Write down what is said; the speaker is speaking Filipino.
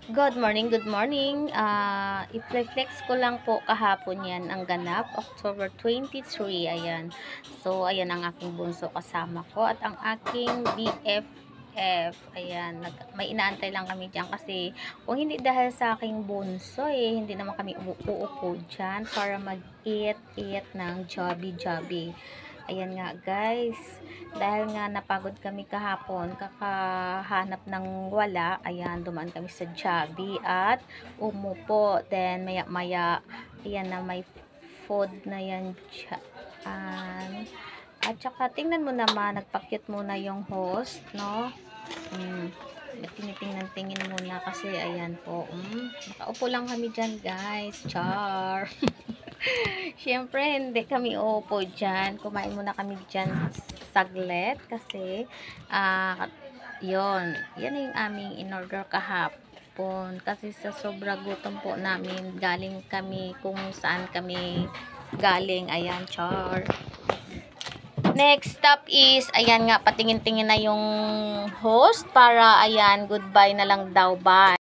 Good morning, good morning. I-flex ko lang po kahapon yan ang ganap, October 23, ayan. So, ayan ang aking bunso kasama ko at ang aking BFF. Ayan, may inaantay lang kami dyan kasi kung hindi dahil sa aking bunso hindi naman kami uupo dyan para mag-eat ng joby. Ayan nga guys, dahil nga napagod kami kahapon, kakahanap ng wala, ayan, dumaan kami sa Jollibee at umupo. Then maya maya, ayan na may food na yan dyan. At saka tingnan mo naman, nagpakyut muna yung host, no? Tinitingnan-tingin muna kasi ayan po, nakaupo lang kami dyan guys, char. Siyempre, hindi kami uupo dyan. Kumain muna kami dyan saglit kasi, yan yung aming in-order kahapon. Kasi sa sobra gutom po namin, galing kami kung saan kami galing. Ayan, char. Next stop is, ayan nga, patingin-tingin na yung host para, ayan, goodbye na lang daw, bye.